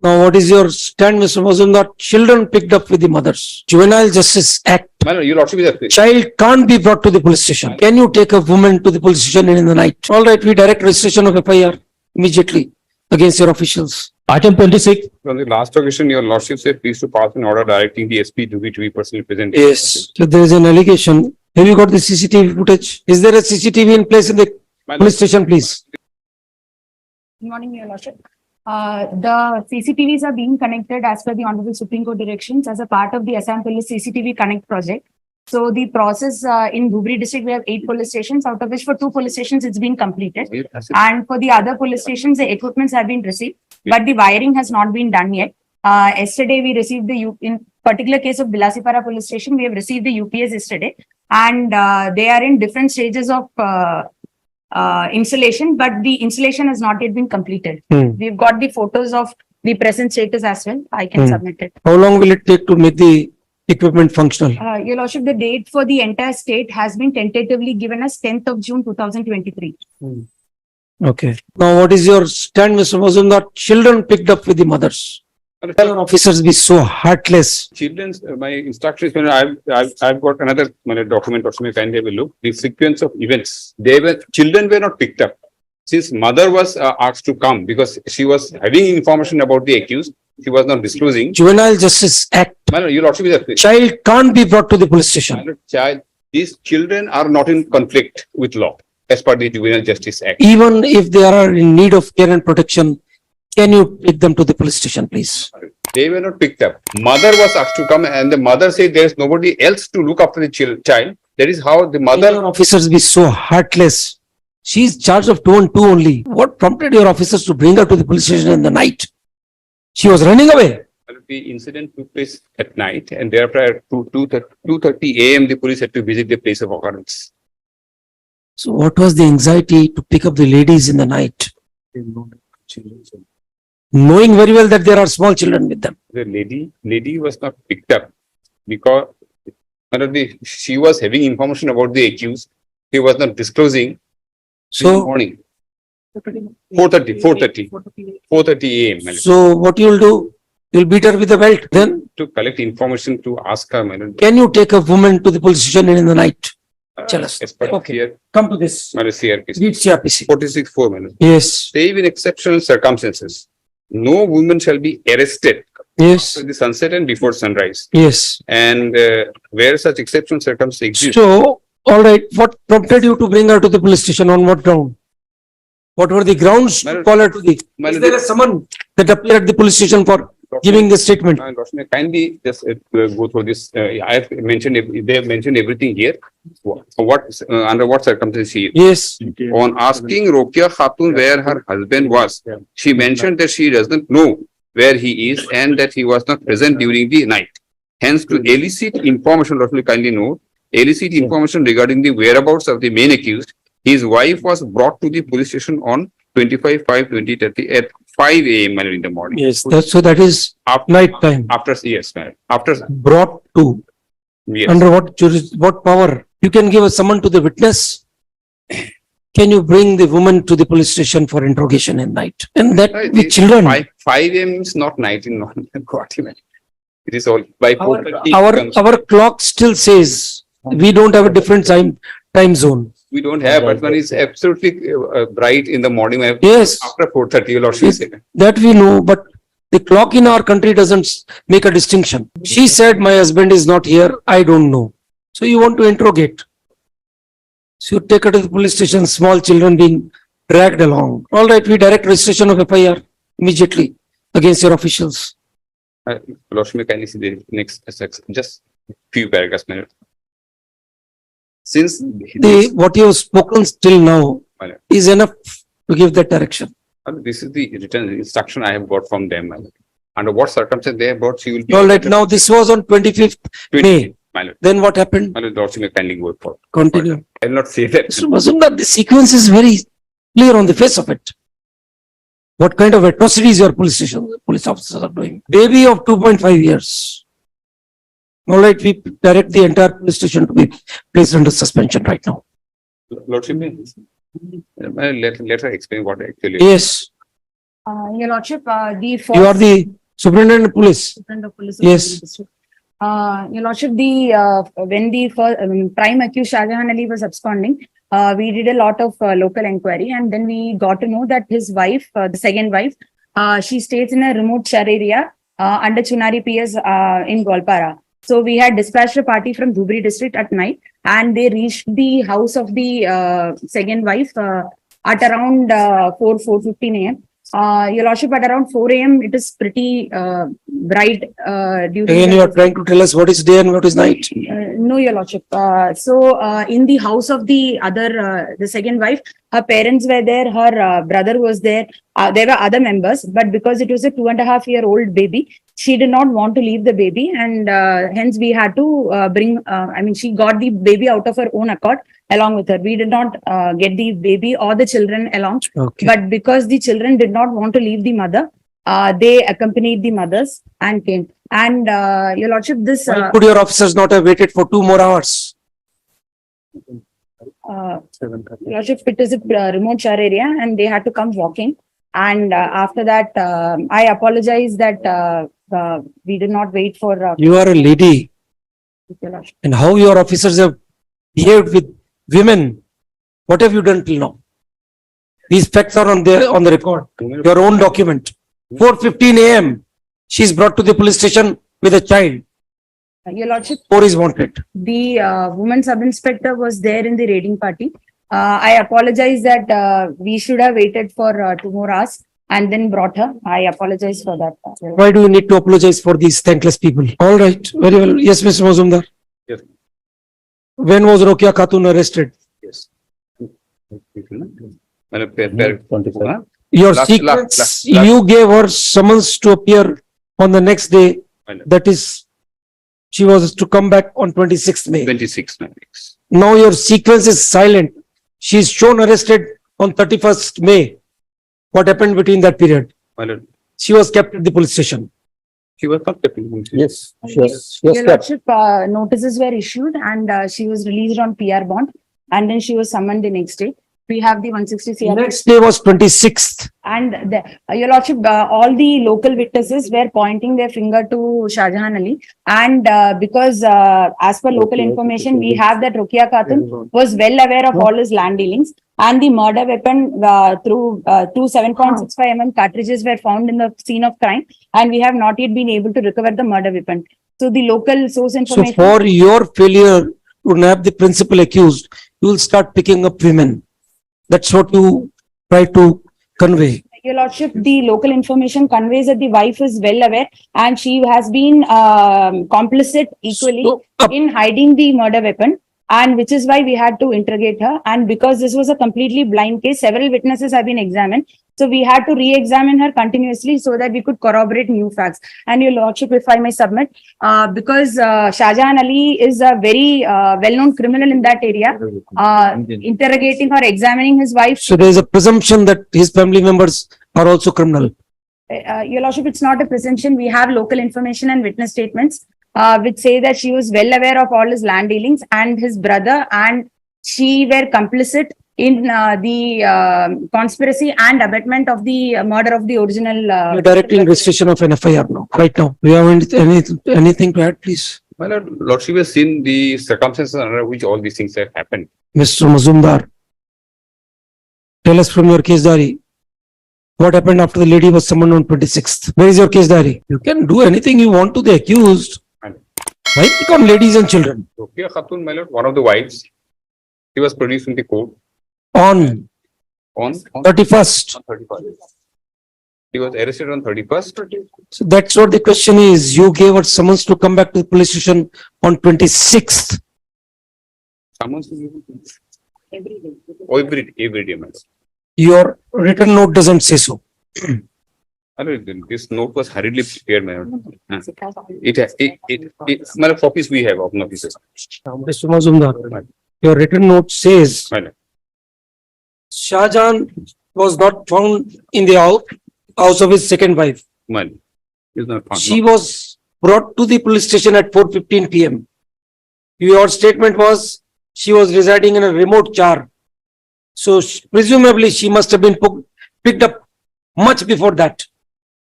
Now, what is your stand, Mr. Mazumdar? Children picked up with the mothers. Juvenile Justice Act. Madam, you lordship is a Child can't be brought to the police station. Can you take a woman to the police station in the night? All right, we direct registration of FIR immediately against your officials. Item 26. on the last occasion, your lordship said please to pass an order directing the SP to be personally present. Yes. So there is an allegation. Have you got the CCTV footage? Is there a CCTV in place in the police station, please? Good morning, Your Lordship. The CCTVs are being connected as per the Honorable Supreme Court directions as a part of the Assam Police CCTV Connect project. So the process in Dhubri district, we have 8 police stations, out of which for 2 police stations it's been completed. And for the other police stations, the equipments have been received, but the wiring has not been done yet. Yesterday, we received in particular case of Bilasipara police station, we have received the UPS yesterday, and they are in different stages of installation, but the installation has not yet been completed. We've got the photos of the present status as well. I can submit it. How long will it take to make the equipment functional? Your Lordship, the date for the entire state has been tentatively given as 10th of June 2023. Okay. Now, what is your stand, Mr. Mazumdar? Children picked up with the mothers. Tell officers be so heartless. Children's, my instructions, I've got another document or something, kind of a look. The sequence of events, children were not picked up. Since mother was asked to come because she was having information about the accused, she was not disclosing. Juvenile Justice Act. Madam, you lordship is a Child can't be brought to the police station. child. These children are not in conflict with law as per the Juvenile Justice Act. Even if they are in need of care and protection, can you take them to the police station, please? They were not picked up. Mother was asked to come and the mother said there is nobody else to look after the child. That is how the mother. Your officers be so heartless. She is charged of 2 and 2 only. What prompted your officers to bring her to the police station in the night? She was running away. The incident took place at night and thereafter at 2:30 a.m. the police had to visit the place of occurrence. So what was the anxiety to pick up the ladies in the night? Knowing very well that there are small children with them. The lady was not picked up because she was having information about the accused. He was not disclosing. In the So, morning. 4:30 a.m. so what you will do? You'll beat her with a belt. Then To collect information to ask her. can you take a woman to the police station in the night? Tell us. As per Okay. here, Come to this. CRPC. Read CRPC. 46:4. Yes. Save in exceptional circumstances. No woman shall be arrested Yes. after the sunset and before sunrise. Yes. And where such exceptional circumstances exist. So, all right. What prompted you to bring her to the police station? On what ground? What were the grounds to call her to the? Is there a summon that appeared at the police station for giving the statement? Kindly just go through this. I have mentioned, they have mentioned everything here. Under what circumstances she is. Yes. On asking Rokia Khatun where her husband was, she mentioned that she doesn't know where he is and that he was not present during the night. Hence, to elicit information, kindly note, elicit information regarding the whereabouts of the main accused, his wife was brought to the police station on 25/5/2030 at 5 a.m. in the morning. Yes. So that is night time. After, yes, ma'am. After, Brought to. yes. Under what power? You can give a summon to the witness. Can you bring the woman to the police station for interrogation in night? And that with children. 5 a.m. is not night in Guwahati. It is all by 4:30. Our clock still says we don't have a different time zone. We don't have, but one is absolutely bright in the morning. Yes. After 4:30, or she said. That we know, but the clock in our country doesn't make a distinction. She said, my husband is not here. I don't know. So you want to interrogate. So you take her to the police station, small children being dragged along. All right, we direct registration of FIR immediately against your officials. Lordship, can you see the next just few paragraphs, minute. Since What you have spoken till now is enough to give that direction. this is the written instruction I have got from them. Under what circumstances they have brought, she will be. All right, now this was on 25th May. Then what happened? Lordship, kindly go for. Continue. I will not say that. Mr. Mazumdar, the sequence is very clear on the face of it. What kind of atrocities your police officers are doing? Baby of 2.5 years. All right, we direct the entire police station to be placed under suspension right now. Lordship, let her explain what actually. Yes. Your Lordship, the You are first. the superintendent of police. Superintendent of Police of Yes. Dhubri District. Your Lordship, when the first, prime accused Shah Jahan Ali was absconding, we did a lot of local inquiry, and then we got to know that his wife, the second wife, she stays in a remote share area under Chunari PS in Golpara. So we had dispatched a party from Dhubri district at night, and they reached the house of the second wife at around 4:15 a.m. Your Lordship, at around 4 a.m. it is pretty bright during. Again, you are trying to tell us what is day and what is night. No, Your Lordship. In the house of the other, the second wife, her parents were there, her brother was there. There were other members, but because it was a 2.5-year-old baby, she did not want to leave the baby, and hence we had to bring. She got the baby out of her own accord along with her. We did not get the baby or the children along, Okay. but because the children did not want to leave the mother, they accompanied the mothers and came. And Your Lordship, this. Why could your officers not have waited for 2 more hours? Lordship, it is a remote shore area and they had to come walking. And after that, I apologize that we did not wait for. You are a lady, Your Lordship. and how your officers have behaved with women. What have you done till now? These facts are on the record. Your own document. 4:15 a.m. She is brought to the police station with a child. Your Lordship, 4 is wanted. the woman sub-inspector was there in the raiding party. I apologize that we should have waited for 2 more hours and then brought her. I apologize for that. Why do you need to apologize for these thankless people? All right, very well. Yes, Mr. Mazumdar. Yes. When was Rokia Khatun arrested? Yes. Huh? Your Last- sequence, last- you gave her summons to appear on the next day. That is, she was to come back on 26th May. 26 weeks. Now your sequence is silent. She is shown arrested on 31st May. What happened between that period? My lord, She was kept at the police station. she was not kept in. Yes, Your Lordship, notices were issued and she was released on PR bond, and then she was summoned the next day. We have the 160 CR. Next day was 26th. And Your Lordship, all the local witnesses were pointing their finger to Shah Jahan Ali. And because as per local information, we have that Rokia Khatun was well aware of all his land dealings. And the murder weapon through 7.65 mm cartridges were found in the scene of crime. And we have not yet been able to recover the murder weapon. So the local source So information. for your failure to nab the principal accused, you will start picking up women. That's what you try to convey. Your Lordship, the local information conveys that the wife is well aware and she has been complicit equally So, in hiding the murder weapon, and which is why we had to interrogate her. And because this was a completely blind case, several witnesses have been examined. So we had to re-examine her continuously so that we could corroborate new facts. And Your Lordship, if I may submit, because Shah Jahan Ali is a very well-known criminal in that area, interrogating or examining his wife. So there is a presumption that his family members are also criminal. Your Lordship, it's not a presumption. We have local information and witness statements which say that she was well aware of all his land dealings and his brother, and she were complicit in the conspiracy and abetment of the murder of the original. You're directing registration of an FIR now, right now. Do you have anything to add, please? My lord, Lordship has seen the circumstances under which all these things have happened. Mr. Mazumdar, tell us from your case diary, what happened after the lady was summoned on 26th? Where is your case diary? You can do anything you want to the accused. Why pick on ladies and children? Rokia Khatun, my lord, one of the wives, she was produced in the court On on 31st. 31st. She was arrested on 31st. So that's what the question is. You gave her summons to come back to the police station on 26th. Someone's Every day. every day, my lord. Your written note doesn't say so. My lord, this note was hurriedly prepared, my lord. My lord, copies we have of notices. Mr. Mazumdar, your written note says My lord. Shah Jahan was not found in the house of his second wife. My lord. Is not found. She was brought to the police station at 4:15 p.m. Your statement was she was residing in a remote char. So presumably she must have been picked up much before that.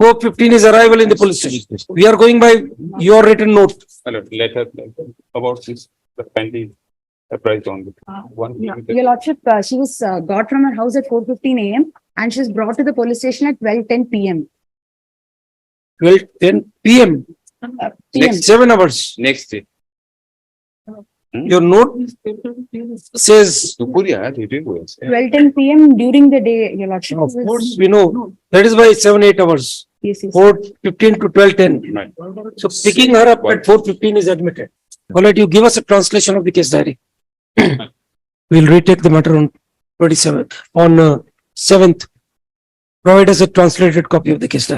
4:15 is arrival in the police station. We are going by your written note. Letter about this, the kindly apprised on the one. Your lordship, she was got from her house at 4:15 AM and she's brought to the police station at 12:10 PM. 12:10 PM, PM. 7 hours. Next day. Your note says, Dupuria, it was. 12:10 PM during the day, your lordship. of course, we know, that is why 7-8 hours. Yes, yes. 4:15 to 12:10. Right. So picking her up at 4:15 is admitted. All right, you give us a translation of the case diary. We'll retake the matter on 27th, on 7th. Provide us a translated copy of the case diary.